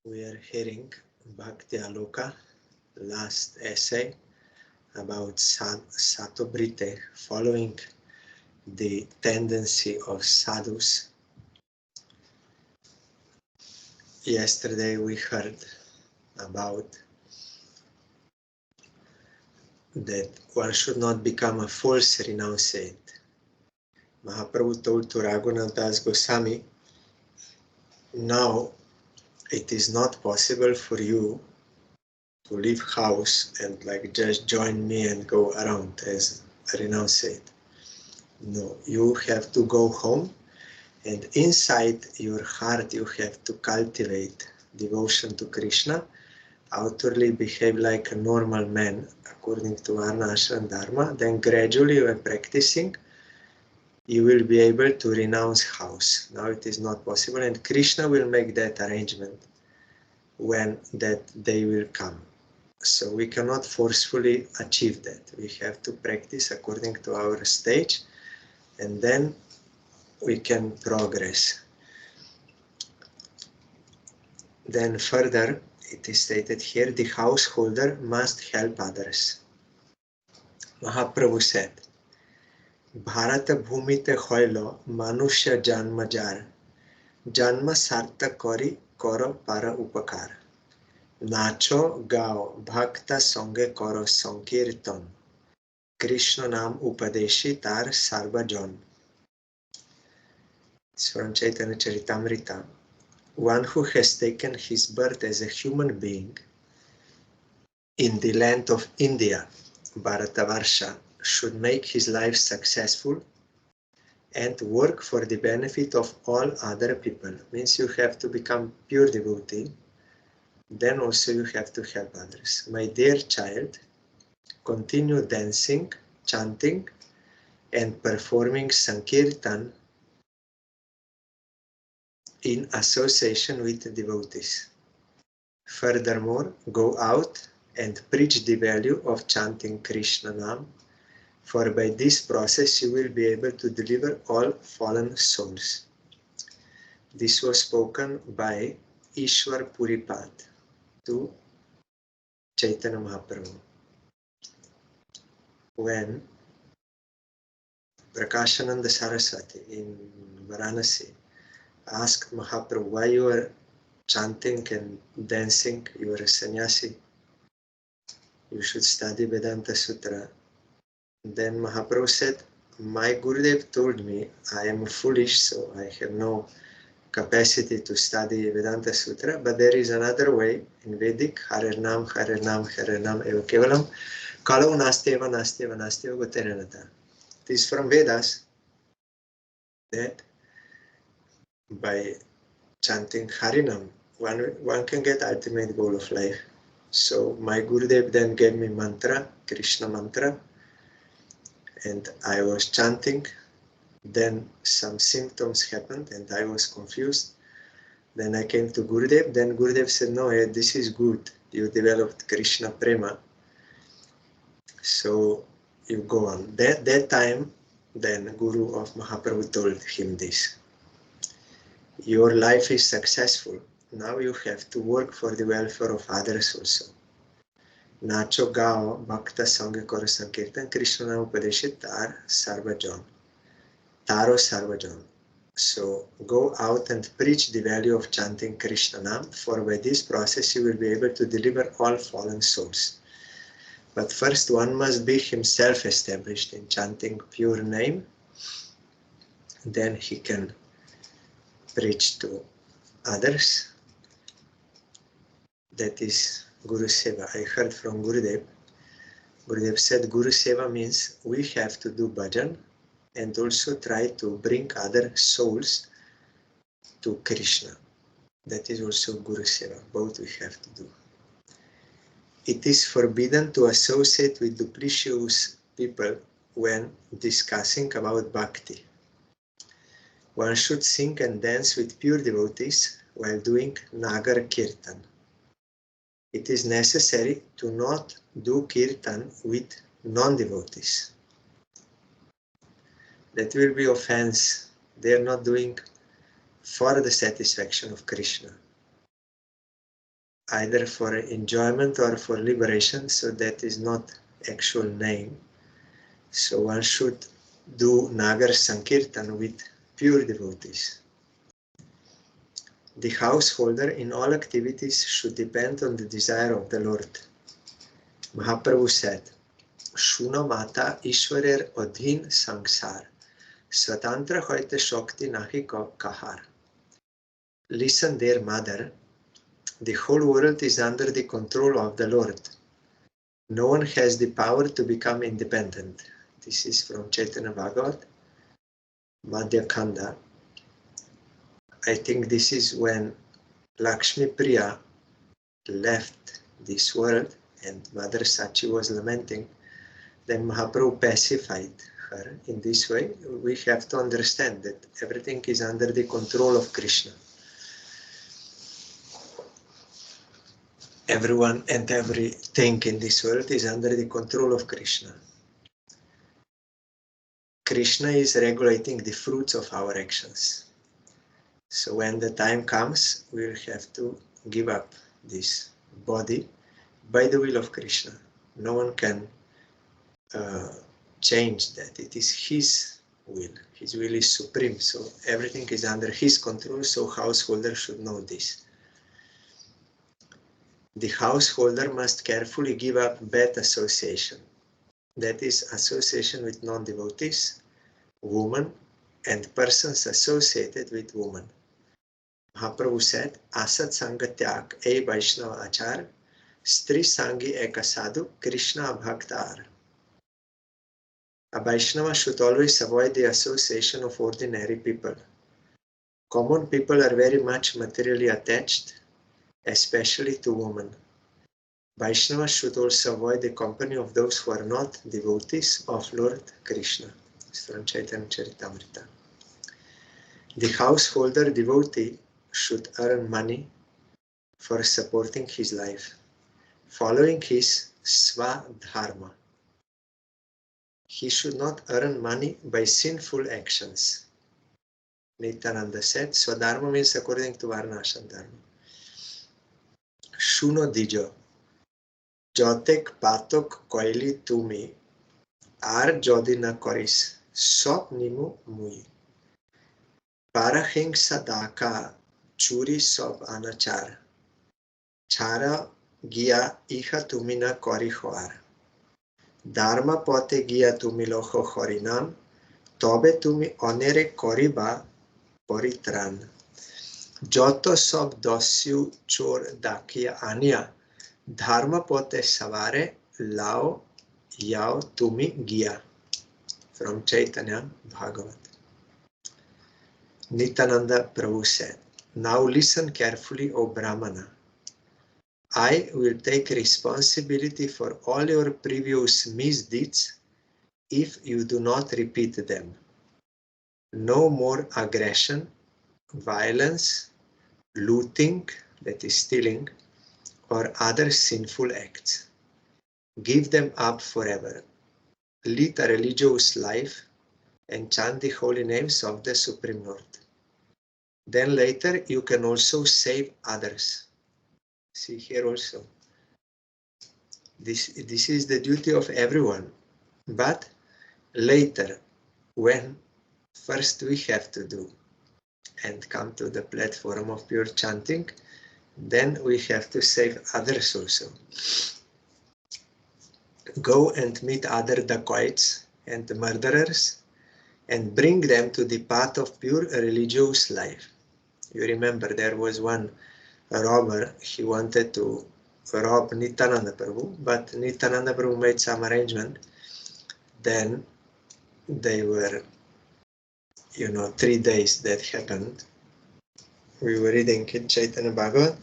We are hearing Bhaktyaloka, last essay about Satobrite, following the tendency of sadhus. Yesterday we heard about that one should not become a false renunciate. Mahaprabhu told to Raghunath Das Goswami, now it is not possible for you to leave house and like just join me and go around as a renunciate. No, you have to go home, and inside your heart you have to cultivate devotion to Krishna, outwardly behave like a normal man according to Varna, Ashram and Dharma. Then gradually when practicing, you will be able to renounce house. Now it is not possible, and Krishna will make that arrangement when that day will come. So we cannot forcefully achieve that. We have to practice according to our stage, and then we can progress. Then further, it is stated here, the householder must help others. Mahaprabhu said, Bharata bhumite hoilo manusya janma jar, janma sarta kori koro para upakar. Nacho gao bhakta songe koro sankirtan, Krishna nam upadeshi tar sarvajan. It's from Chaitanya Charitamrita. One who has taken his birth as a human being in the land of India, Bharatavarsha, should make his life successful and work for the benefit of all other people. Means you have to become pure devotee, then also you have to help others. My dear child, continue dancing, chanting, and performing Sankirtan in association with devotees. Furthermore, go out and preach the value of chanting Krishna Nam, for by this process you will be able to deliver all fallen souls. This was spoken by Ishwar Puripad to Chaitanya Mahaprabhu. When Prakashananda Saraswati in Varanasi asked Mahaprabhu, why you are chanting and dancing, you are a sannyasi, you should study Vedanta Sutra. Then Mahaprabhu said, my Gurudev told me I am foolish, so I have no capacity to study Vedanta Sutra, but there is another way in Vedic, Hare Nam, Hare Nam, Hare Nam, Eva Kevalam, Kalau Nasteva, Nasteva, Nasteva, Goteranata. It is from Vedas that by chanting Harinam, one can get ultimate goal of life. So my Gurudev then gave me mantra, Krishna mantra, and I was chanting. Then some symptoms happened and I was confused. Then I came to Gurudev. Then Gurudev said, no, this is good. You developed Krishna Prema. So you go on. That time, then Guru of Mahaprabhu told him this. Your life is successful. Now you have to work for the welfare of others also. Nacho gao bhakta sange koro sankirtan Krishna nam upadeshit tar sarvajan. Taro sarvajan. So go out and preach the value of chanting Krishna Nam, for by this process you will be able to deliver all fallen souls. But first one must be himself established in chanting pure name, then he can preach to others. That is Guru Seva. I heard from Gurudev. Gurudev said Guru Seva means we have to do bhajan and also try to bring other souls to Krishna. That is also Guru Seva. Both we have to do. It is forbidden to associate with duplicitous people when discussing about bhakti. One should sing and dance with pure devotees while doing Nagar Kirtan. It is necessary to not do Kirtan with non-devotees. That will be offense. They are not doing for the satisfaction of Krishna. either for enjoyment or for liberation, so that is not actual name. So one should do Nagar Sankirtan with pure devotees. The householder in all activities should depend on the desire of the Lord. Mahaprabhu said, Shuna Mata Ishwarer Odhin Sangsar, Swatantra Hoite Shakti Nahi Kahar. Listen, dear mother, the whole world is under the control of the Lord. No one has the power to become independent. This is from Chaitanya Bhagavat, Madhya Khanda. I think this is when Lakshmi Priya left this world and Mother Sachi was lamenting. Then Mahaprabhu pacified her in this way. We have to understand that everything is under the control of Krishna. Everyone and everything in this world is under the control of Krishna. Krishna is regulating the fruits of our actions. So when the time comes, we'll have to give up this body by the will of Krishna. No one can change that. It is his will. His will is supreme. So everything is under his control. So householder should know this. The householder must carefully give up bad association. That is association with non-devotees, women, and persons associated with women. Mahaprabhu said, Asat Sangatyak E Vaishnava Achar, Stri Sangi Eka Sadhu, Krishna Bhaktar. A Vaishnava should always avoid the association of ordinary people. Common people are very much materially attached, especially to women. Vaishnavas should also avoid the company of those who are not devotees of Lord Krishna. It's from Chaitanya Charitamrita. The householder devotee should earn money for supporting his life, following his swadharma. He should not earn money by sinful actions. Nityananda said, swadharma means according to Varnashram dharma. Shuno dijo, jotek patok koili tumi, ar jodi na koris, sop nimu mui. Parahingsa daka, churi sop anachar, chara gia iha tumi na kori hoar. Dharma pote gia tumi loho horinam, tobe tumi onere koriba poritran. Joto sob dosyu chor dakia ania, dharma pote savare lao yao tumi gia. From Chaitanya Bhagavat. Nityananda Prabhu said, now listen carefully, O Brahmana. I will take responsibility for all your previous misdeeds if you do not repeat them. No more aggression, violence, looting, that is stealing, or other sinful acts. Give them up forever. Lead a religious life and chant the holy names of the Supreme Lord. Then later you can also save others. See here also. This is the duty of everyone. But later, when first we have to do and come to the platform of pure chanting, then we have to save others also. Go and meet other dacoits and murderers and bring them to the path of pure religious life. You remember there was one robber, he wanted to rob Nityananda Prabhu, but Nityananda Prabhu made some arrangement. Then they were, 3 days that happened. We were reading in Chaitanya Bhagavat.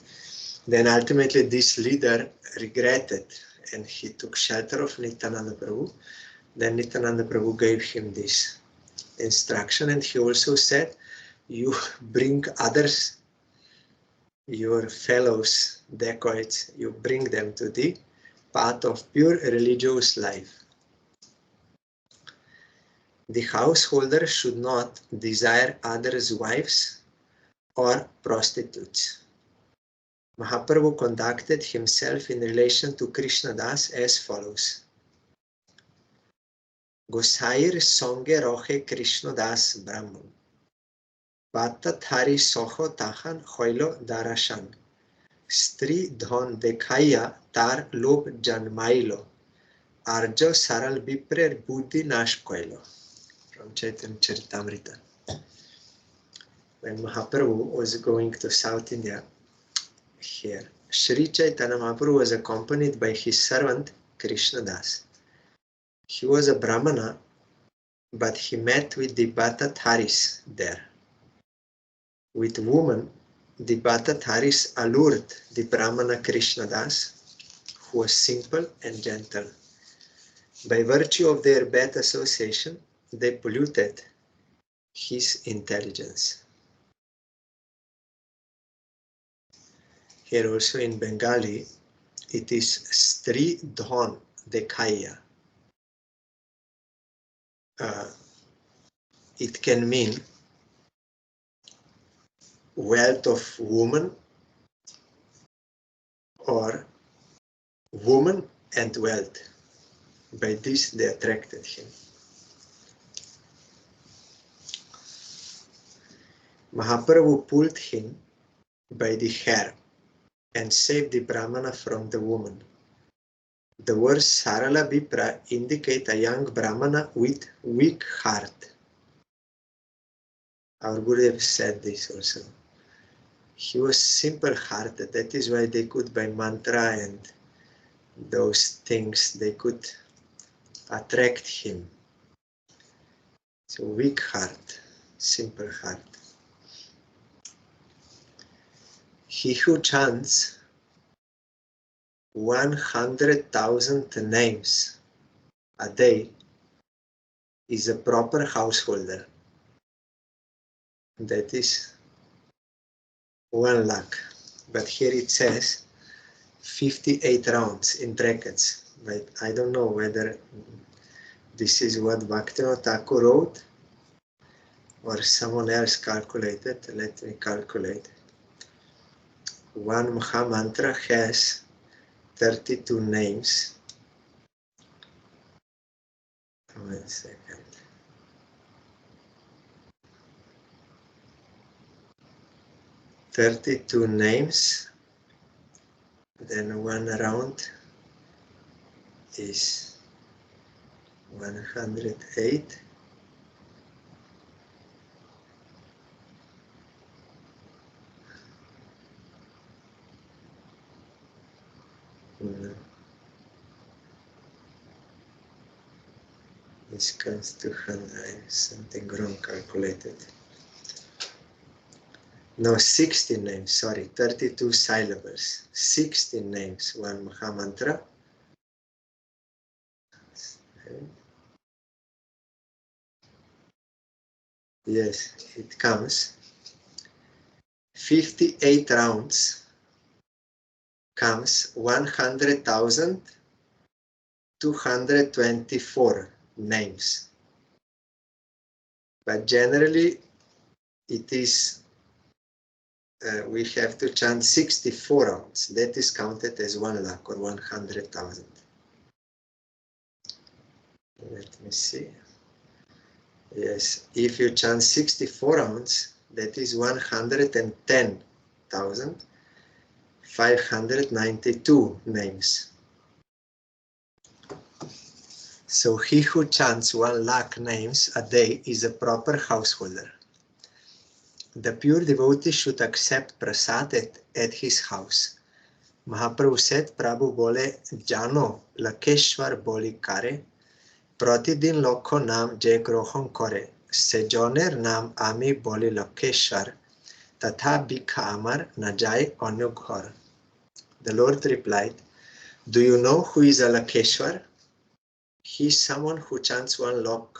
Then ultimately this leader regretted and he took shelter of Nityananda Prabhu. Then Nityananda Prabhu gave him this instruction and he also said, you bring others, your fellows, dacoits, you bring them to the path of pure religious life. The householder should not desire others' wives or prostitutes. Mahaprabhu conducted himself in relation to Krishna Das as follows. Gosair songe rohe Krishna Das Brahman. Bata thari soho tahan hoilo darashan. Stri dhon dekhaiya tar lob janmailo. Arjo saral biprer buddhi nash koilo. From Chaitanya Charitamrita. When Mahaprabhu was going to South India, here, Sri Chaitanya Mahaprabhu was accompanied by his servant Krishna Das. He was a Brahmana, but he met with the Bhattatharis there. With women, the Bhattatharis allured the Brahmana Krishna Das, who was simple and gentle. By virtue of their bad association, they polluted his intelligence. Here also in Bengali, it is Stri Dhon Dekhaiya. It can mean wealth of woman or woman and wealth. By this they attracted him. Mahaprabhu pulled him by the hair and saved the Brahmana from the woman. The words Sarala Vipra indicate a young Brahmana with weak heart. Our Gurudev said this also. He was simple-hearted. That is why they could, by mantra and those things, they could attract him. So weak heart, simple heart. He who chants 100,000 names a day is a proper householder. That is 1 lakh. But here it says 58 rounds in brackets. But I don't know whether this is what Bhaktyaloka wrote or someone else calculated. Let me calculate. One Maha Mantra has 32 names. 1 second. "32 names, then 1 round is 108. This comes to 100, something wrong calculated. No, 16 names, sorry, 32 syllables. 16 names, 1 Maha Mantra. Yes, it comes. 58 rounds comes 100,224 names. But generally it is, we have to chant 64 rounds. That is counted as 1 lakh or 100,000. Let me see. Yes, if you chant 64 rounds, that is 110,592 names. So he who chants 1 lakh names a day is a proper householder. The pure devotee should accept prasad at his house. Mahaprabhu said, Prabhu bole, Jano, Lakeshwar boli kare, Pratidin lokho naam je grohon kore, Sejoner naam ami boli Lakeshwar, Tatha bikha amar na jai anyo ghar. The Lord replied, do you know who is a Lakeshwar? He is someone who chants 1 lakh,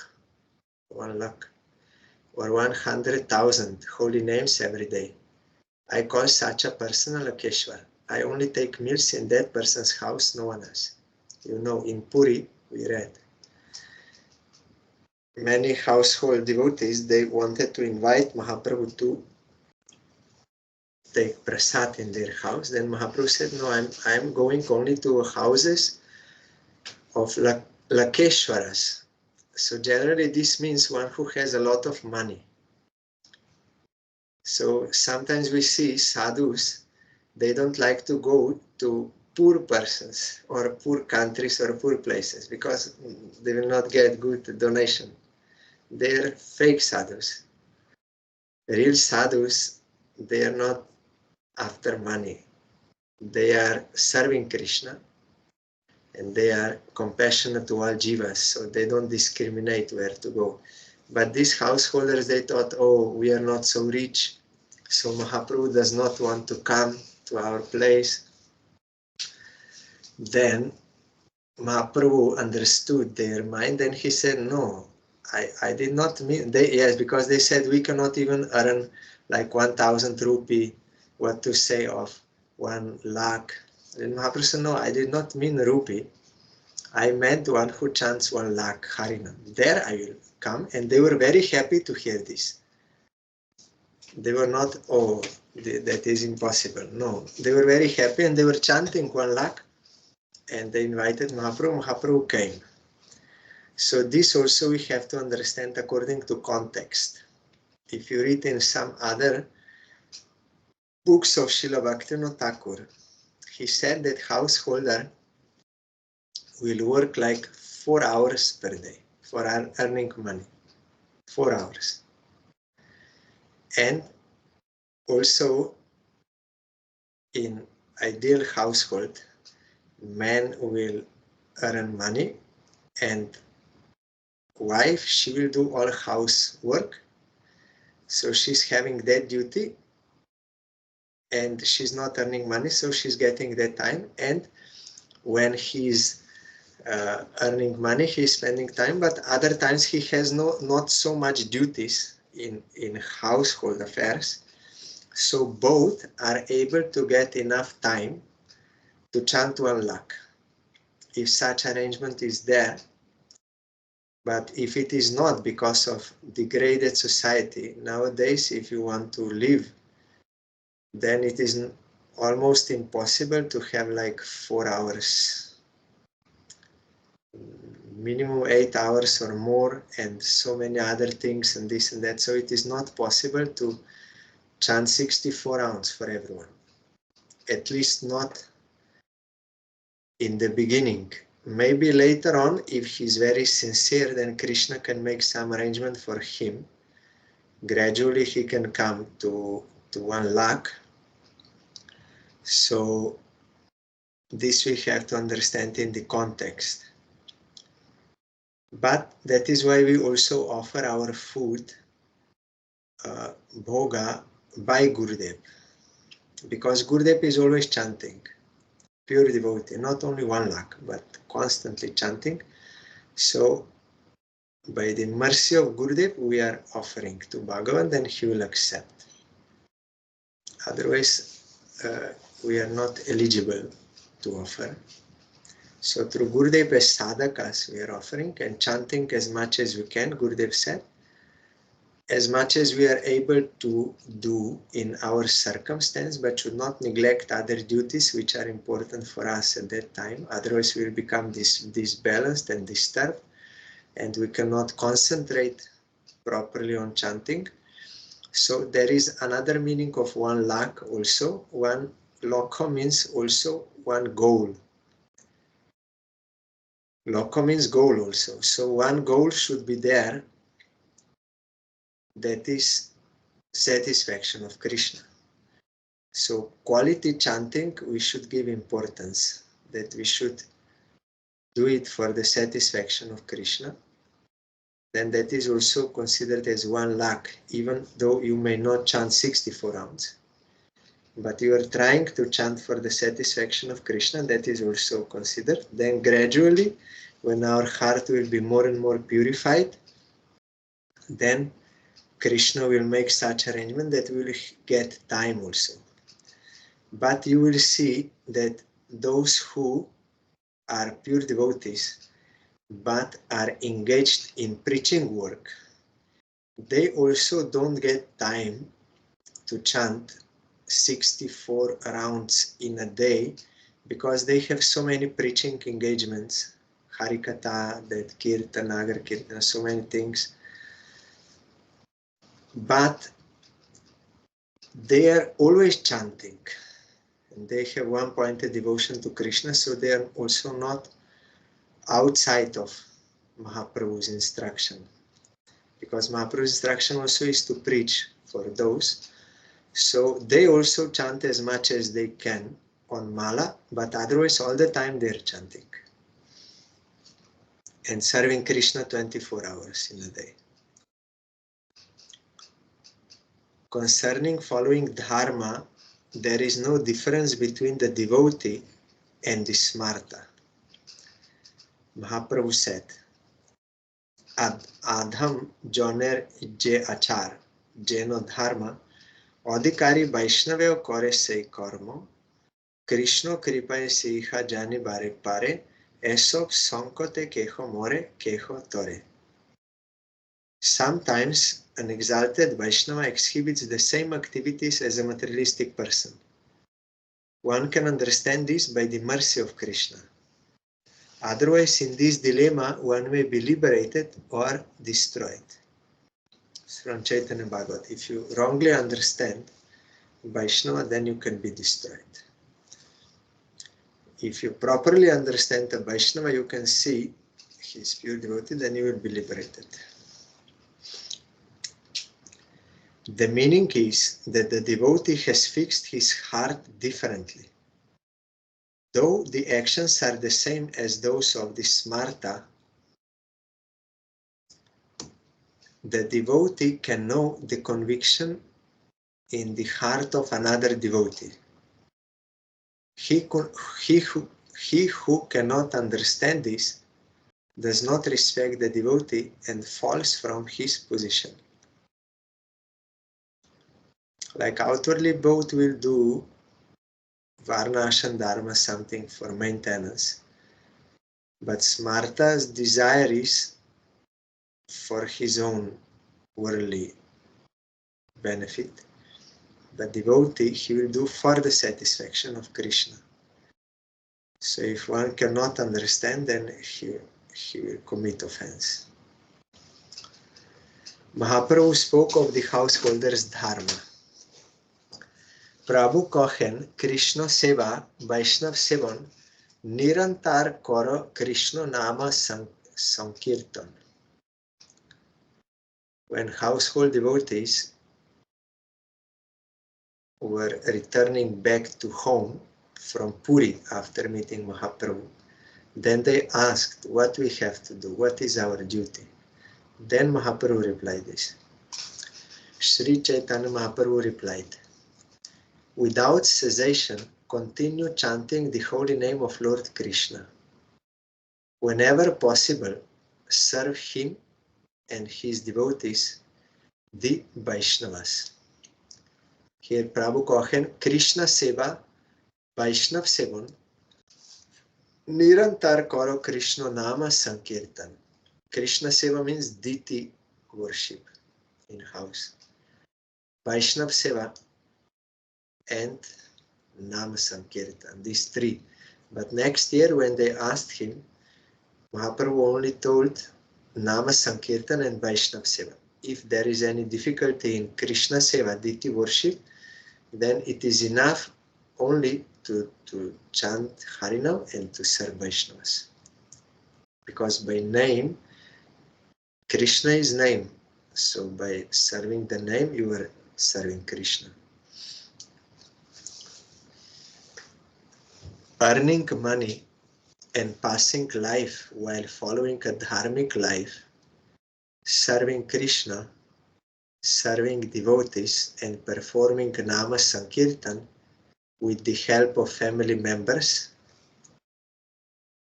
or 100,000 holy names every day. I call such a person a Lakeshwar. I only take meals in that person's house, no one else. You know, in Puri, we read. Many household devotees, they wanted to invite Mahaprabhu to take prasad in their house. Then Mahaprabhu said, no, I'm going only to houses of Lakeshwaras. So generally this means one who has a lot of money. So sometimes we see sadhus, they don't like to go to poor persons or poor countries or poor places because they will not get good donation. They're fake sadhus. Real sadhus, they are not after money. They are serving Krishna and they are compassionate to all jivas, so they don't discriminate where to go. But these householders, they thought, oh, we are not so rich, so Mahaprabhu does not want to come to our place. Then Mahaprabhu understood their mind and he said, no, I did not mean, yes, because they said we cannot even earn like 1,000 rupee, what to say of 1 lakh. And Mahaprabhu said, no, I did not mean rupee. I meant one who chants 1 lakh Harinam. There I will come. And they were very happy to hear this. They were not, oh, that is impossible. No, they were very happy and they were chanting 1 lakh. And they invited Mahaprabhu. Mahaprabhu came. So this also we have to understand according to context. If you read in some other books of Srila Bhaktivinoda Thakur, he said that householder will work like 4 hours per day for earning money. 4 hours. And also in ideal household, man will earn money and wife, she will do all housework. So she's having that duty and she's not earning money, so she's getting that time. And when he's earning money, he's spending time, but other times he has not so much duties in household affairs. So both are able to get enough time to chant 1 lakh. If such arrangement is there, but if it is not because of degraded society, nowadays if you want to live, then it is almost impossible to have like 4 hours. Minimum 8 hours or more and so many other things and this and that. So it is not possible to chant 64 rounds for everyone. At least not in the beginning. Maybe later on, if he's very sincere, then Krishna can make some arrangement for him. Gradually he can come to 1 lakh. So this we have to understand in the context. But that is why we also offer our food, bhoga, by Gurudev. Because Gurudev is always chanting. Pure devotee, not only 1 lakh, but constantly chanting. So, by the mercy of Gurudev, we are offering to Bhagavan, then he will accept. Otherwise, we are not eligible to offer. So, through Gurudev as sadhakas, we are offering and chanting as much as we can, Gurudev said, as much as we are able to do in our circumstance, but should not neglect other duties which are important for us at that time. Otherwise, we will become disbalanced and disturbed, and we cannot concentrate properly on chanting. So there is another meaning of 1 lakh also. 1 lokha means also 1 goal. Lokha means goal also. So 1 goal should be there. That is satisfaction of Krishna. So quality chanting, we should give importance, that we should do it for the satisfaction of Krishna. Then that is also considered as 1 lakh, even though you may not chant 64 rounds. But you are trying to chant for the satisfaction of Krishna, that is also considered. Then gradually, when our heart will be more and more purified, then Krishna will make such arrangement that we will get time also. But you will see that those who are pure devotees but are engaged in preaching work, they also don't get time to chant 64 rounds in a day because they have so many preaching engagements, Harikatha, that Kirtan, Nagar Kirtan, so many things. But they are always chanting. And they have one-pointed devotion to Krishna, so they are also not outside of Mahaprabhu's instruction. Because Mahaprabhu's instruction also is to preach for those. So they also chant as much as they can on Mala, but otherwise all the time they're chanting. And serving Krishna 24 hours in a day. Concerning following dharma, there is no difference between the devotee and the smarta. Mahaprabhu said, Adham joner je achar, jeno dharma, adhikari Vaishnaveo kore sei karmo, Krishna kripaye seiha jani bare pare, esob sankote keho more, keho tore. Sometimes an exalted Vaishnava exhibits the same activities as a materialistic person. One can understand this by the mercy of Krishna. Otherwise, in this dilemma, one may be liberated or destroyed. It's from Chaitanya Bhagavat. If you wrongly understand Vaishnava, then you can be destroyed. If you properly understand the Vaishnava, you can see his pure devotee, then you will be liberated. The meaning is that the devotee has fixed his heart differently. Though the actions are the same as those of the smarta, the devotee can know the conviction in the heart of another devotee. He who cannot understand this does not respect the devotee and falls from his position. Like outwardly both will do Varna, Ashram, Dharma, something for maintenance. But Smarta's desire is for his own worldly benefit. But devotee, he will do for the satisfaction of Krishna. So if one cannot understand, then he will commit offense. Mahaprabhu spoke of the householder's dharma. Prabhu Kohen, Krishna Seva, Vaishnav Sevan, Nirantar Koro Krishna Nama Sankirtan. When household devotees were returning back to home from Puri after meeting Mahaprabhu, then they asked what we have to do, what is our duty. Then Mahaprabhu replied this. Sri Chaitanya Mahaprabhu replied, without cessation, continue chanting the holy name of Lord Krishna. Whenever possible, serve him and his devotees, the Vaishnavas. Here Prabhu Kohen, Krishna Seva, Vaishnav Sevan, Nirantar Koro Krishna Nama Sankirtan. Krishna Seva means deity worship in house. Vaishnav Seva and Nama Sankirtan, these three. But next year when they asked him, Mahaprabhu only told Nama Sankirtan and Vaishnav Seva. If there is any difficulty in Krishna Seva, deity worship, then it is enough only to chant Harinam and to serve Vaishnavas. Because by name, Krishna is name. So by serving the name, you are serving Krishna. Earning money and passing life while following a dharmic life, serving Krishna, serving devotees, and performing Nama Sankirtan with the help of family members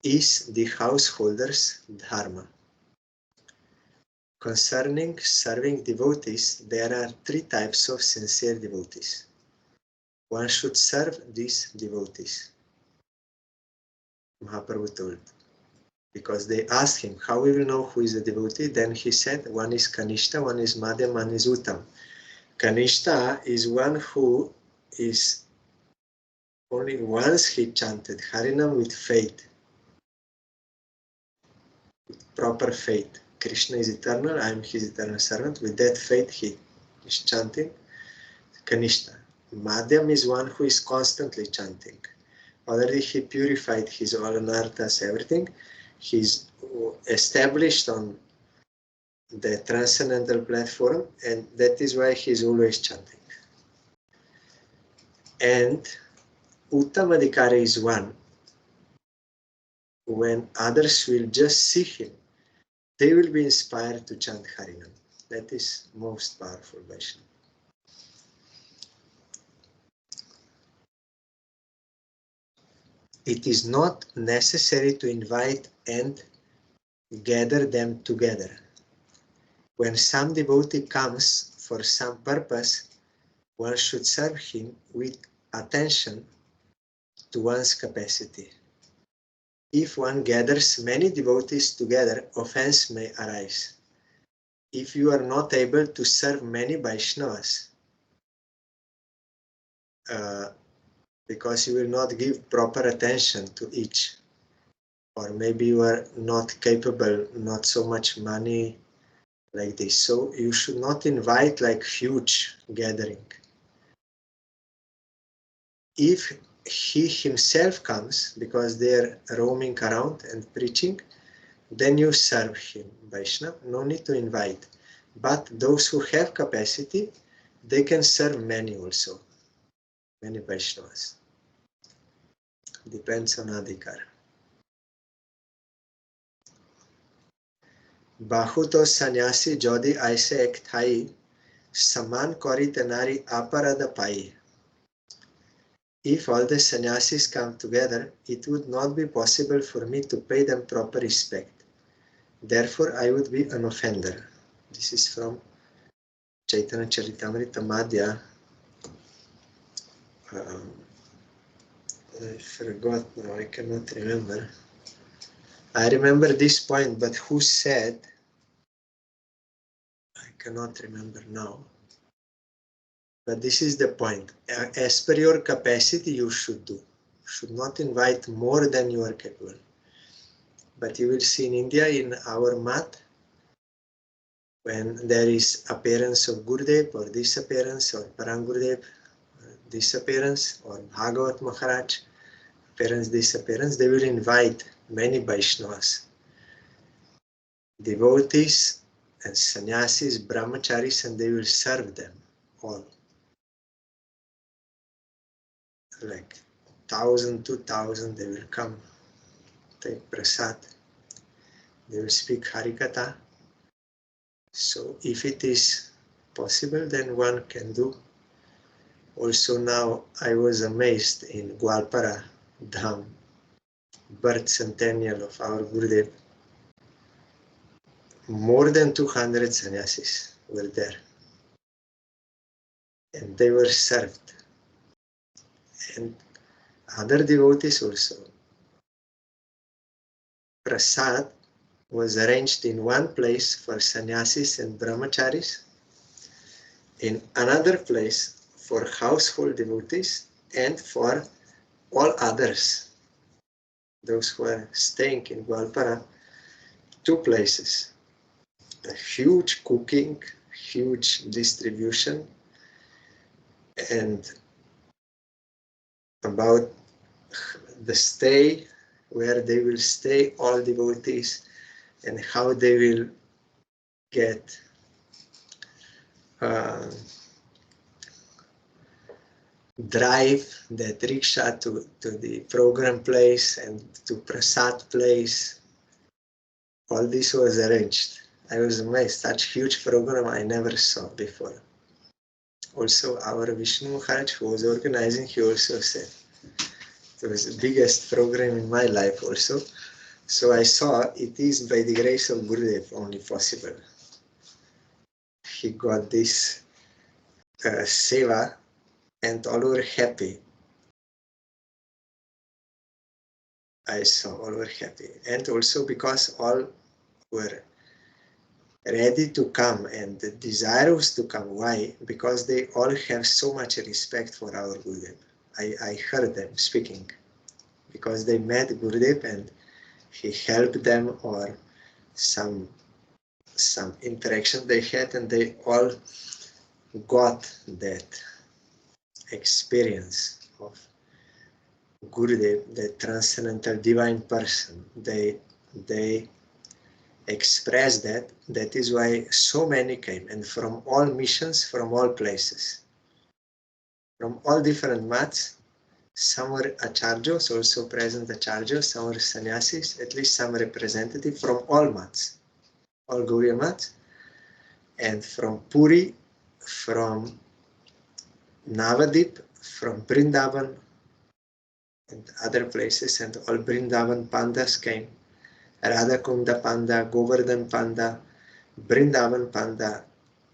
is the householder's dharma. Concerning serving devotees, there are three types of sincere devotees. One should serve these devotees. Mahaprabhu told, because they asked him, how we will know who is a devotee? Then he said, one is Kanishta, one is Madan, one is Uttam. Kanishta is one who is only once he chanted Harinam with faith, with proper faith. Krishna is eternal, I am his eternal servant. With that faith he is chanting Kanishta. Madhyam is one who is constantly chanting. Already he purified his all anarthas, everything. He's established on the transcendental platform, and that is why he's always chanting. And Uttamadhikari is one. When others will just see him, they will be inspired to chant Harinam. That is most powerful Vaishnava. It is not necessary to invite and gather them together. When some devotee comes for some purpose, one should serve him with attention to one's capacity. If one gathers many devotees together, offense may arise. If you are not able to serve many Vaishnavas, because you will not give proper attention to each, or maybe you are not capable, not so much money like this, so you should not invite like huge gathering. If he himself comes, because they are roaming around and preaching, then you serve him, Vaishnava, no need to invite. But those who have capacity, they can serve many also, many Vaishnavas. Depends on Adhikar. Bahuto sannyasi jodi aise ek thai, saman korite nari aparada pai. If all the sannyasis come together, it would not be possible for me to pay them proper respect. Therefore, I would be an offender. This is from Chaitanya Charitamrita Madhya. I forgot now, I cannot remember. I remember this point, but who said? I cannot remember now. But this is the point. As per your capacity, you should do. You should not invite more than you are capable. But you will see in India, in our mat, when there is appearance of Gurudev or disappearance, or Parangurudev disappearance, or Bhagavat Maharaj appearance, disappearance, they will invite many Vaishnavas, devotees and sannyasis, brahmacharis, and they will serve them all. Like 1,000, 2,000, they will come, take prasad, they will speak Harikatha. So if it is possible, then one can do. Also now I was amazed in Gwalpara Dham, birth centennial of our Gurudev. More than 200 sannyasis were there. And they were served. And other devotees also. Prasad was arranged in one place for sannyasis and brahmacharis, in another place for household devotees, and for all others, those who are staying in Gwalpara, 2 places. A huge cooking, huge distribution, and about the stay, where they will stay, all devotees, and how they will get drive that rickshaw to the program place and to Prasad place. All this was arranged. I was amazed. Such huge program I never saw before. Also, our Vishnu Maharaj, who was organizing, he also said it was the biggest program in my life also. So I saw it is by the grace of Gurudev only possible. He got this seva, and all were happy. I saw all were happy. And also because all were ready to come and desirous to come. Why? Because they all have so much respect for our Gurudev. I heard them speaking because they met Gurudev and he helped them, or some interaction they had, and they all got that experience of Gurudev, the transcendental divine person. They expressed that. That is why so many came, and from all missions, from all places, from all different mats. Some were acharyas, also present acharyas, some were sannyasis, at least some representative from all mats, all Gaudiya mats, and from Puri, from Navadip, from Vrindavan, and other places, and all Vrindavan pandas came. Radhakunda Panda, Govardhan Panda, Vrindavan Panda,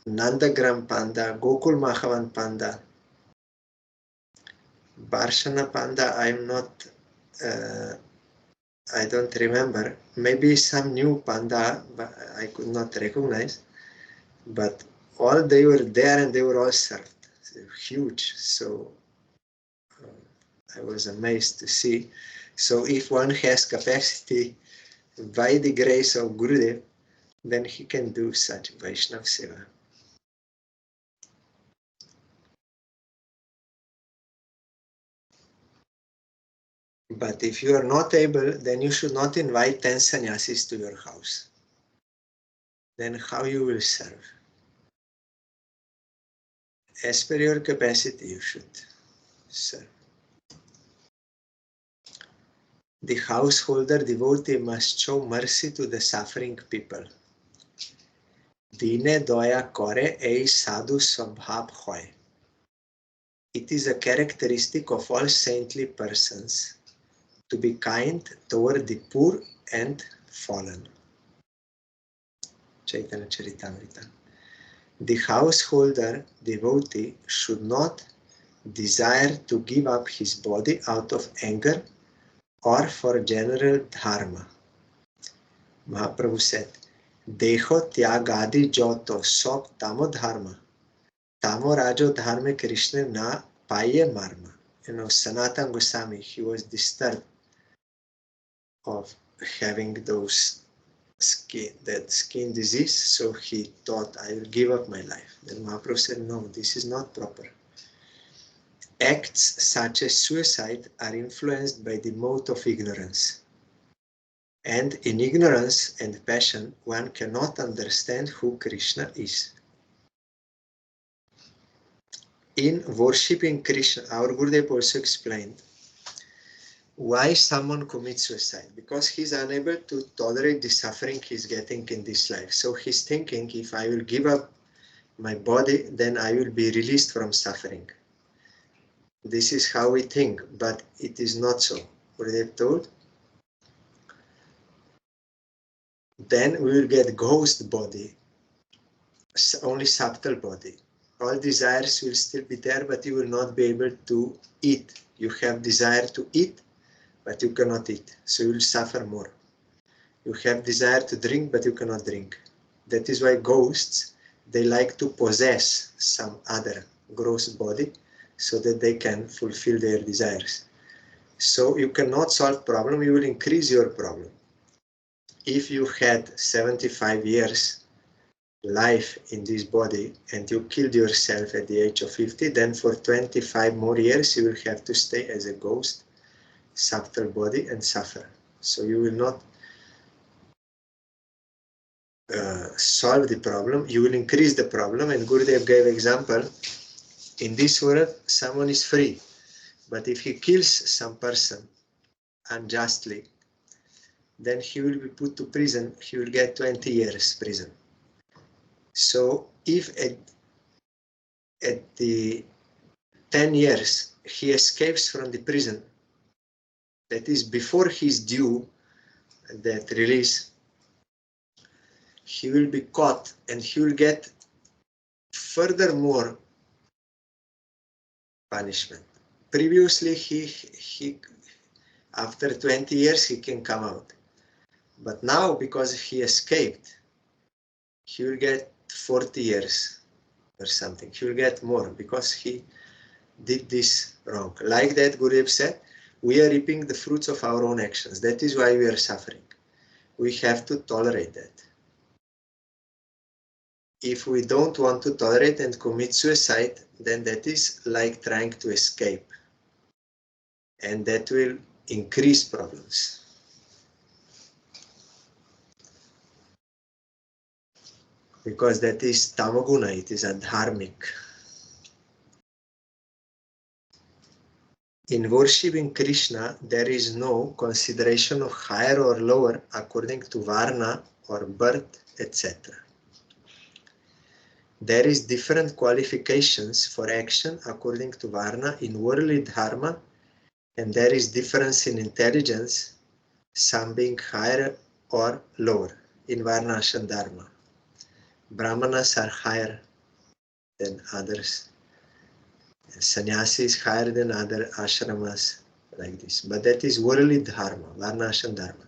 Nandagram Panda, Gokul Mahavan Panda, Barshana Panda. I'm not, I don't remember. Maybe some new panda, but I could not recognize. But all they were there and they were all served. Huge. So I was amazed to see. So if one has capacity by the grace of Gurudev, then he can do such Vaishnav Seva. But if you are not able, then you should not invite 10 sannyasis to your house. Then how you will serve? As per your capacity, you should serve. The householder devotee must show mercy to the suffering people. Dine doya kore ei sadhu svabhav hoy. It is a characteristic of all saintly persons to be kind toward the poor and fallen. Chaitanya Charitamrita. The householder devotee should not desire to give up his body out of anger or for general dharma. Mahaprabhu said, Deho tyagadi joto sok tamo dharma, tamo rajo dharma Krishna na paye marma. You know, Sanatana Goswami, he was disturbed of having that skin disease, so he thought, I will give up my life. Then Mahaprabhu said, no, this is not proper. Acts such as suicide are influenced by the mode of ignorance. And in ignorance and passion, one cannot understand who Krishna is. In worshipping Krishna, our Gurudev also explained why someone commits suicide. Because he's unable to tolerate the suffering he's getting in this life. So he's thinking, if I will give up my body, then I will be released from suffering. This is how we think, but it is not so. Gurudev told, then we will get ghost body, only subtle body. All desires will still be there, but you will not be able to eat. You have desire to eat, but you cannot eat, so you will suffer more. You have desire to drink, but you cannot drink. That is why ghosts, they like to possess some other gross body so that they can fulfill their desires. So you cannot solve problem, you will increase your problem. If you had 75 years life in this body and you killed yourself at the age of 50, then for 25 more years you will have to stay as a ghost, subtle body, and suffer. So you will not solve the problem, you will increase the problem. And Gurudev gave example, in this world someone is free, but if he kills some person unjustly, then he will be put to prison, he will get 20 years prison. So if at the 10 years he escapes from the prison, that is before he's due that release, he will be caught and he will get furthermore punishment. Previously, he after 20 years he can come out, but now because he escaped, he will get 40 years or something. He will get more because he did this wrong. Like that, Gurudev said, we are reaping the fruits of our own actions. That is why we are suffering. We have to tolerate that. If we don't want to tolerate and commit suicide, then that is like trying to escape. And that will increase problems. Because that is tamaguna, it is adharmic. In worshipping Krishna, there is no consideration of higher or lower according to varna or birth, etc. There is different qualifications for action according to varna in worldly dharma, and there is difference in intelligence, some being higher or lower in varna and dharma. Brahmanas are higher than others. Sannyasi is higher than other ashramas, like this. But that is worldly dharma, varna and dharma.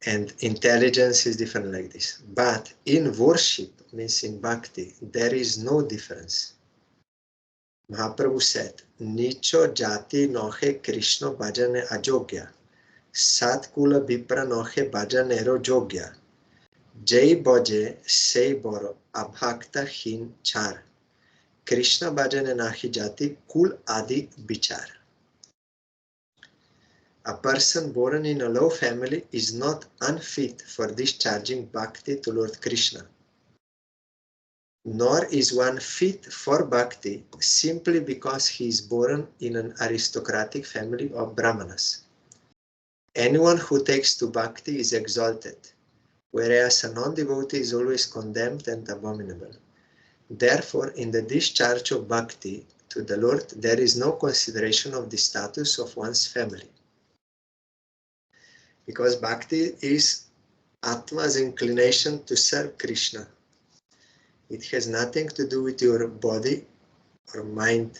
And intelligence is different like this. But in worship, means in bhakti, there is no difference. Mahaprabhu said, Nicho jati nohe Krishna bhajane ajogya, Satkula vipra nohe bhajanero jogya, Jai boje sei boro abhakta hin char, Krishna bhajane nahi jati kul adi bichar. A person born in a low family is not unfit for discharging bhakti to Lord Krishna. Nor is one fit for bhakti simply because he is born in an aristocratic family of brahmanas. Anyone who takes to bhakti is exalted, whereas a non-devotee is always condemned and abominable. Therefore, in the discharge of bhakti to the Lord, there is no consideration of the status of one's family. Because bhakti is Atma's inclination to serve Krishna. It has nothing to do with your body or mind.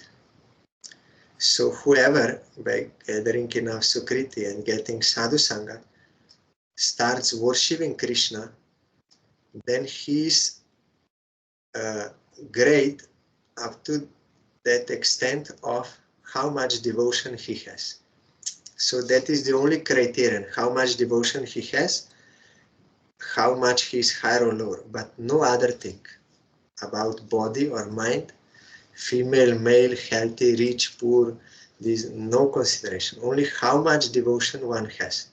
So whoever, by gathering enough sukriti and getting sadhu sangha, starts worshipping Krishna, then he is great up to that extent of how much devotion he has. So that is the only criterion, how much devotion he has, how much he is higher or lower, but no other thing about body or mind, female, male, healthy, rich, poor, this no consideration, only how much devotion one has.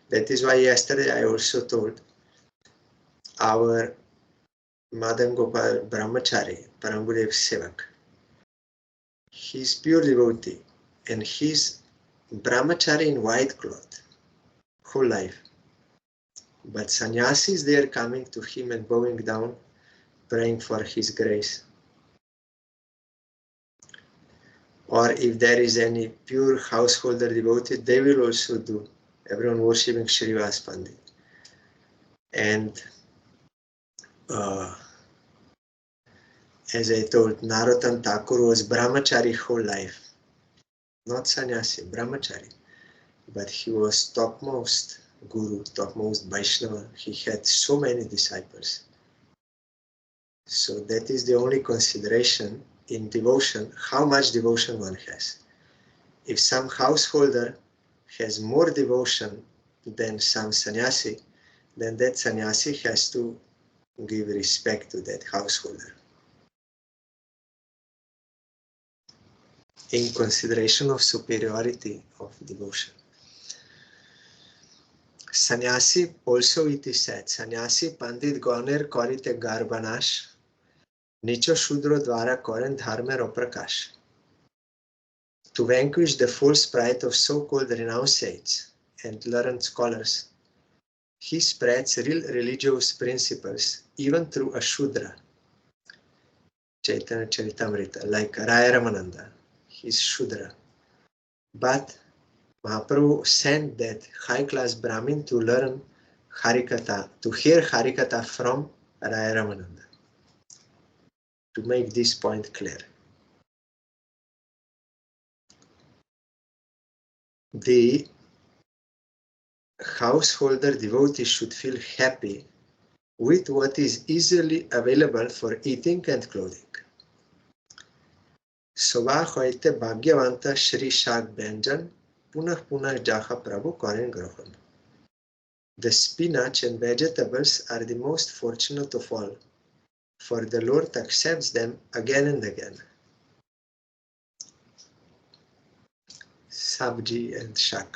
That is why yesterday I also told our Madan Gopal Brahmachari, Paramgurudev Sevak, he's pure devotee and he's Brahmachari in white cloth, whole life. But sannyasis, they are coming to him and bowing down, praying for his grace. Or if there is any pure householder devotee, they will also do. Everyone worshipping Srivas Pandit. And as I told, Narottam Thakur was Brahmachari whole life. Not sannyasi, Brahmachari. But he was topmost Guru, topmost Vaishnava. He had so many disciples. So that is the only consideration in devotion, how much devotion one has. If some householder has more devotion than some sannyasi, then that sannyasi has to give respect to that householder. In consideration of superiority of devotion. Sannyasi, also it is said, Sannyasi Pandit Goner Korite Garbanash, Nicho Shudro Dwara Koren Dharmer Oprakash. To vanquish the false pride of so-called renunciates and learned scholars, he spreads real religious principles even through a Shudra. Chaitanya Charitamrita, like Raya Ramananda, he's Shudra. But Mahaprabhu sent that high-class Brahmin to learn Harikatha, to hear Harikatha from Raya Ramananda, to make this point clear. The householder devotee should feel happy with what is easily available for eating and clothing. সবা হইতে ভাগ্যবন্ত শ্রী শাক ব্যঞ্জন পুনঃ পুনঃ যাহা প্রভু করেন গ্রহণ. The spinach and vegetables are the most fortunate of all, for the Lord accepts them again and again. Sabji and shak,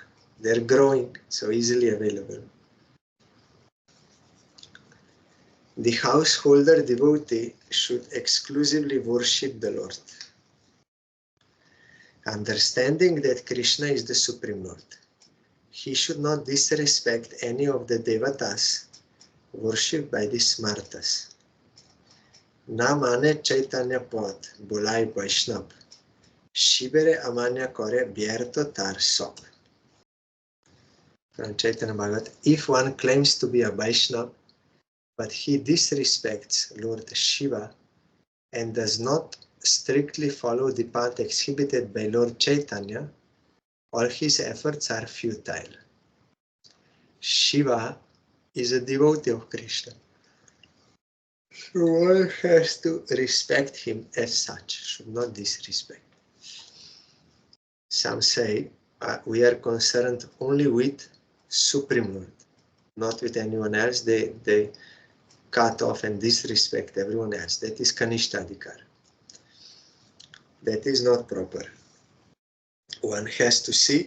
they're growing, so easily available. The householder devotee should exclusively worship the Lord, understanding that Krishna is the Supreme Lord. He should not disrespect any of the devatas worshipped by the smartas. Na mane Chaitanya Pod, bolai Vaishnav, Shibere amanya kore bierto tar sop. From Chaitanya Bhagavat, if one claims to be a Vaishnav, but he disrespects Lord Shiva and does not strictly follow the path exhibited by Lord Chaitanya, all his efforts are futile. Shiva is a devotee of Krishna. So one has to respect him as such, should not disrespect. Some say we are concerned only with Supreme Lord, not with anyone else. They cut off and disrespect everyone else. That is Kanishtadikar. That is not proper. One has to see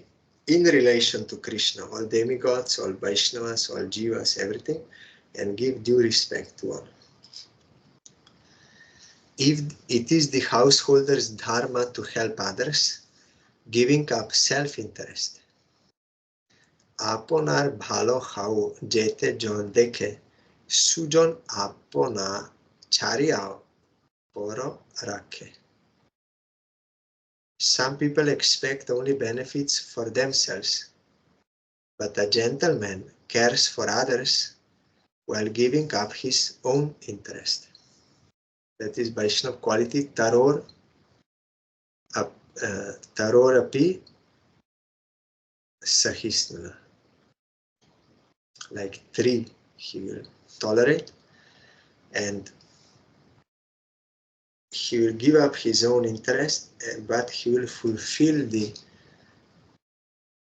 in relation to Krishna, all demigods, all Vaishnavas, all Jivas, everything, and give due respect to all. If it is the householder's dharma to help others, giving up self-interest. Aponar bhalo khao jete jon dekhe, sujon apona chariao poro rakhe. Some people expect only benefits for themselves, but a gentleman cares for others while giving up his own interest. That is Vaishnava quality, taror api sahisnana. Like tree, he will tolerate and he will give up his own interest, but he will fulfill the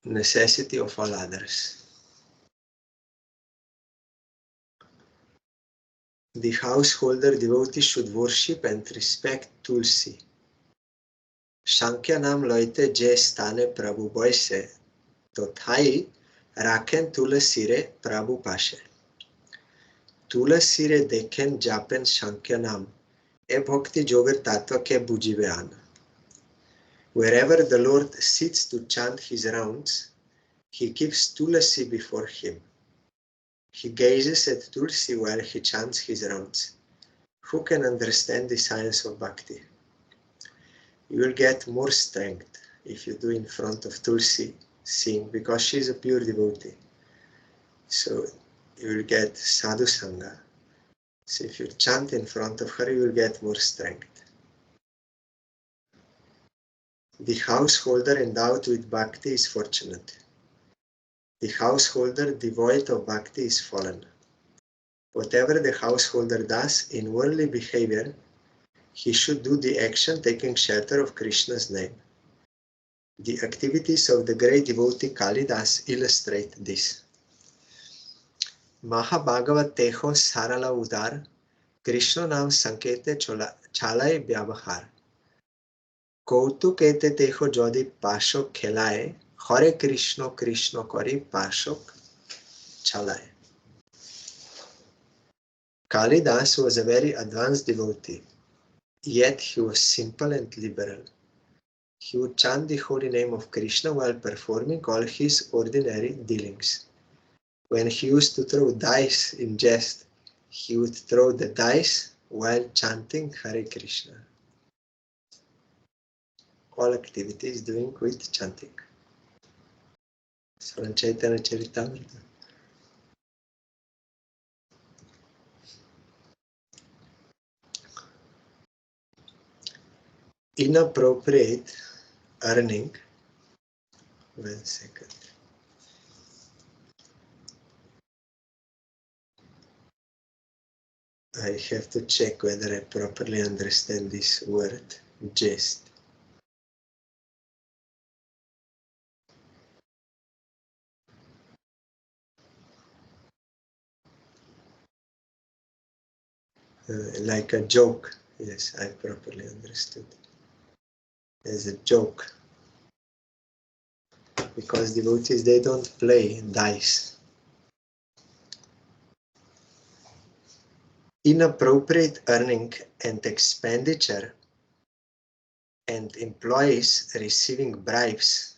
necessity of all others. The householder devotee should worship and respect Tulsi. Shankya nam loite je stane Prabhu boise, tothai raken Tulasire Prabhu pashe. Tulasire dekhen japen Shankya nam, e bhakti joger tattva ke bujibe ana. Wherever the Lord sits to chant his rounds, he keeps Tulasi before him. He gazes at Tulsi while he chants his rounds. Who can understand the science of bhakti? You will get more strength if you do in front of Tulsi, sing, because she is a pure devotee. So you will get sadhu sangha. So if you chant in front of her, you will get more strength. The householder endowed with bhakti is fortunate. The householder devoid of bhakti is fallen. Whatever the householder does in worldly behavior, he should do the action taking shelter of Krishna's name. The activities of the great devotee Kalidas illustrate this. Mahabhagavat teho sarala udar, Krishna nam sankete chalai vyavahar. Kautuk ete teho jodi pashok khelaye, Hare Krishna Krishna kori pashok chalai. Kalidas was a very advanced devotee, yet he was simple and liberal. He would chant the holy name of Krishna while performing all his ordinary dealings. When he used to throw dice in jest, he would throw the dice while chanting Hare Krishna. All activities doing with chanting. From Chaitanya Charitamrita. Inappropriate earning. 1 second. I have to check whether I properly understand this word, jest. Like a joke. Yes, I properly understood. As a joke. Because devotees, they don't play dice. Inappropriate earning and expenditure and employees receiving bribes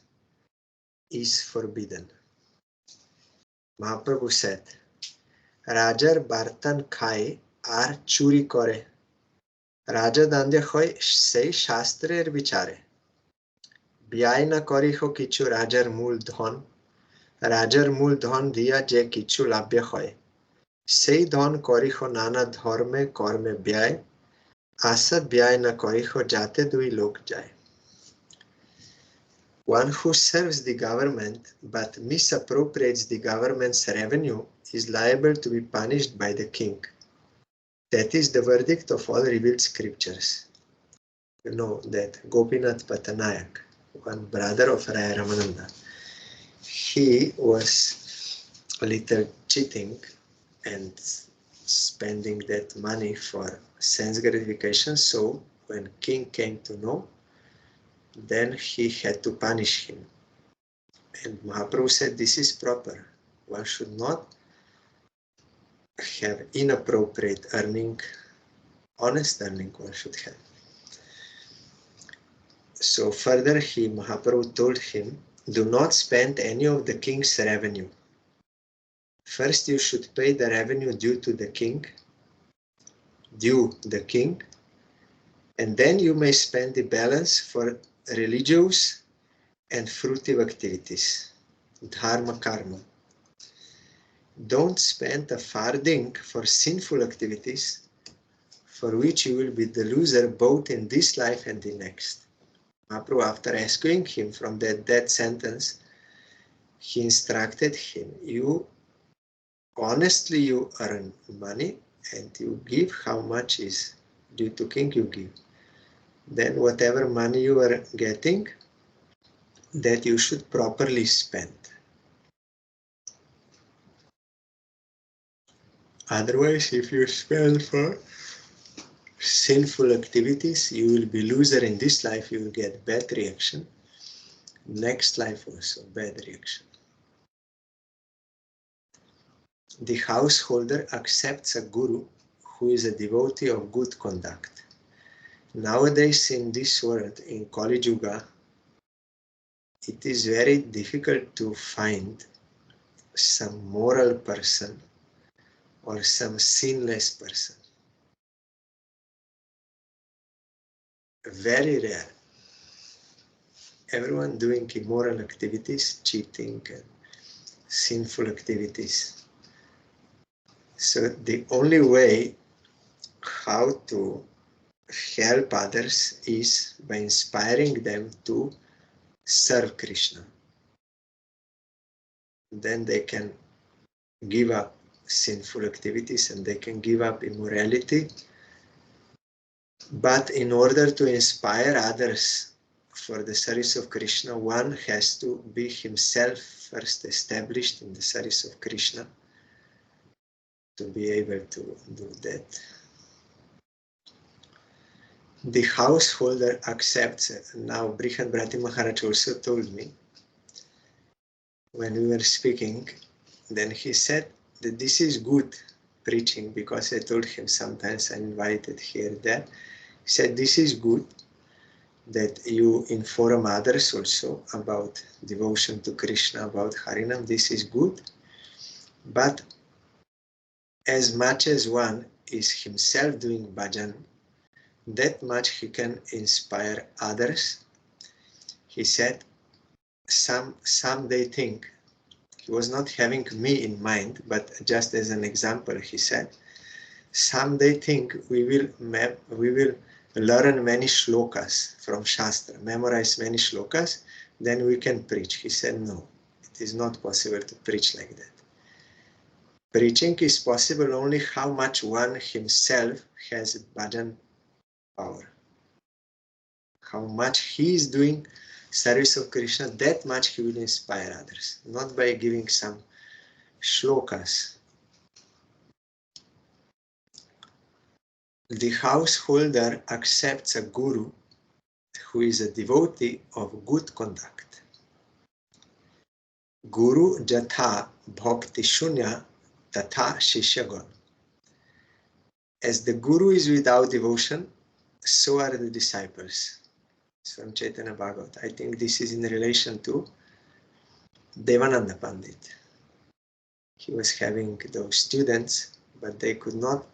is forbidden. Mahaprabhu said, Rajar bartan khai ar churi kore. Raja dandya hoy sei shastrer vichare. Biai na koriho kichu rajar mul dhon. Rajar mul dhon dia je kichu labya hoy. Sei dhon koriho nana dhorme korme biai. Asad biai na koriho jate dui lok jai. One who serves the government but misappropriates the government's revenue is liable to be punished by the king. That is the verdict of all revealed scriptures. You know that Gopinath Patanayak, one brother of Raya Ramananda, he was a little cheating and spending that money for sense gratification. So when king came to know, then he had to punish him. And Mahaprabhu said this is proper. One should not have inappropriate earning. Honest earning one should have. So further Mahaprabhu told him, do not spend any of the king's revenue. First you should pay the revenue due the king, and then you may spend the balance for religious and fruitive activities, dharma karma. Don't spend a farthing for sinful activities, for which you will be the loser both in this life and the next. Mahaprabhu, after rescuing him from that death sentence, he instructed him, honestly you earn money and you give how much is due to king, you give. Then whatever money you are getting, that you should properly spend. Otherwise, if you spend for sinful activities, you will be loser in this life, you will get bad reaction. Next life also, bad reaction. The householder accepts a guru who is a devotee of good conduct. Nowadays in this world, in Kali Yuga, it is very difficult to find some moral person or some sinless person. Very rare. Everyone doing immoral activities, cheating and sinful activities. So the only way how to help others is by inspiring them to serve Krishna. Then they can give up sinful activities and they can give up immorality. But in order to inspire others for the service of Krishna, one has to be himself first established in the service of Krishna to be able to do that. The householder accepts it. Now Brihad Bharati Maharaj also told me, when we were speaking, then he said that this is good preaching, because I told him sometimes I'm invited here, there. He said this is good that you inform others also about devotion to Krishna, about Harinam. This is good. But as much as one is himself doing bhajan, that much he can inspire others. He said, some they think, he was not having me in mind, but just as an example, he said, some they think we will learn many shlokas from Shastra, memorize many shlokas, then we can preach. He said, no, it is not possible to preach like that. Preaching is possible only how much one himself has bhajan power. How much he is doing service of Krishna, that much he will inspire others, not by giving some shlokas. The householder accepts a guru who is a devotee of good conduct. Guru jatha bhakti shunya tatha shishyagon. As the guru is without devotion, so are the disciples. It's from Chaitanya Bhagavat. I think this is in relation to Devananda Pandit. He was having those students, but they could not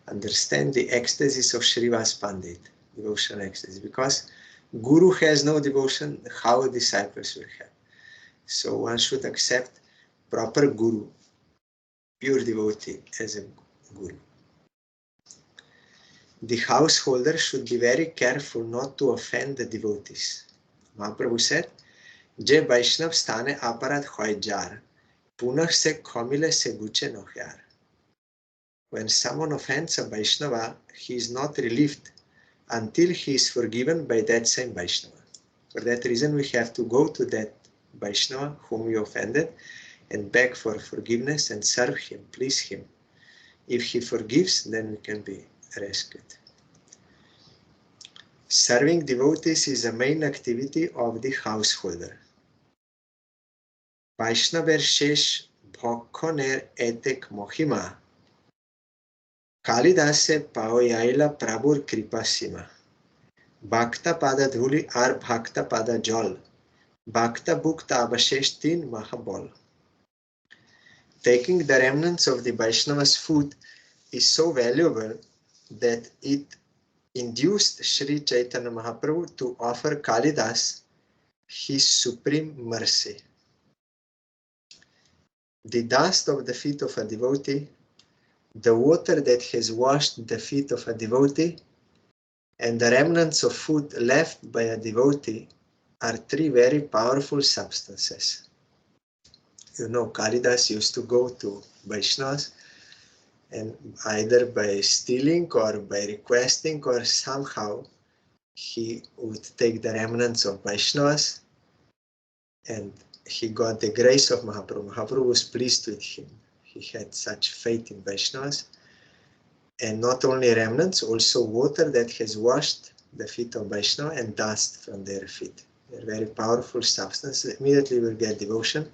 understand the ecstasies of Srivas Pandit, devotion ecstasy, because Guru has no devotion, how disciples will have. So one should accept proper Guru, pure devotee as a Guru. The householder should be very careful not to offend the devotees. Mahaprabhu said, Je Vaishnav stane aparad hoy jar, punah se khomile se guche nohyar. When someone offends a Vaishnava, he is not relieved until he is forgiven by that same Vaishnava. For that reason, we have to go to that Vaishnava whom we offended and beg for forgiveness and serve him, please him. If he forgives, then we can be rescued. Serving devotees is a main activity of the householder. Vaishnaver shesh bhakkoner etek mohima Kalidase paoyaila prabhur kripa sima. Bhakta pada dhuli ar bhakta pada jol. Bhakta bhukta abashesh tin mahabol. Taking the remnants of the Vaishnava's food is so valuable that it induced Sri Chaitanya Mahaprabhu to offer Kalidas his supreme mercy. The dust of the feet of a devotee, the water that has washed the feet of a devotee, and the remnants of food left by a devotee are three very powerful substances. You know, Kalidas used to go to Vaishnavas, and either by stealing or by requesting or somehow he would take the remnants of Vaishnavas, and he got the grace of Mahaprabhu. Mahaprabhu was pleased with him. He had such faith in Vaishnavas. And not only remnants, also water that has washed the feet of Vaishnava and dust from their feet. They're very powerful substances. Immediately will get devotion.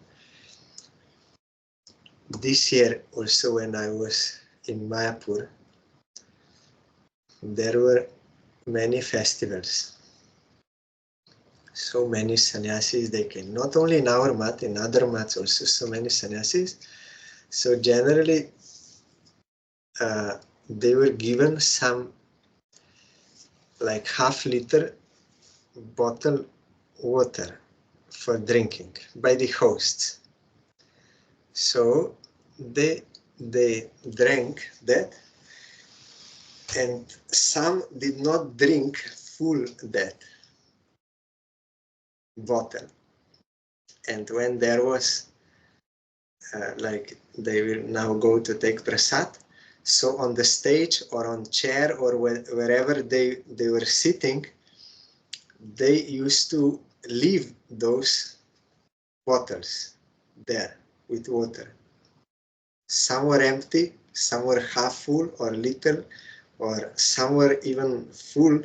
This year also, when I was in Mayapur, there were many festivals. So many sannyasis they came. Not only in our mat, in other mats also so many sannyasis. So generally they were given some like half-liter bottle water for drinking by the hosts. So they drank that, and some did not drink full that bottle. And when there was like they will now go to take prasad, so on the stage or on chair or wherever they were sitting, they used to leave those bottles there with water. Some were empty, some were half full or little, or some were even full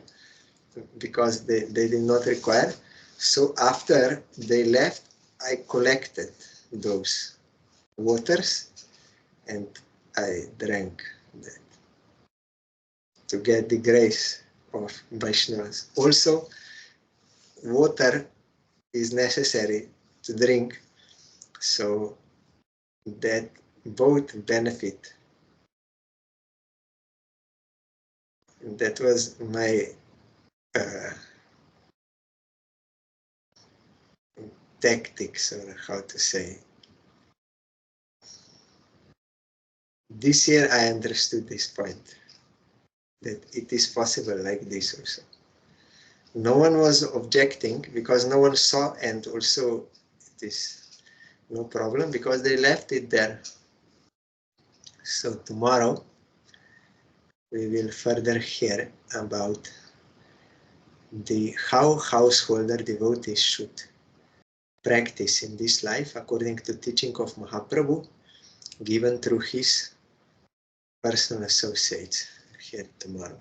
because they did not require. So after they left, I collected those waters and I drank that to get the grace of Vaishnavas. Also, water is necessary to drink, so that both benefit. That was my tactics, or how to say. This year I understood this point, that it is possible like this also. No one was objecting because no one saw, and also it is no problem because they left it there. So tomorrow we will further hear about how householder devotees should practice in this life according to teaching of Mahaprabhu given through his personal associates here tomorrow.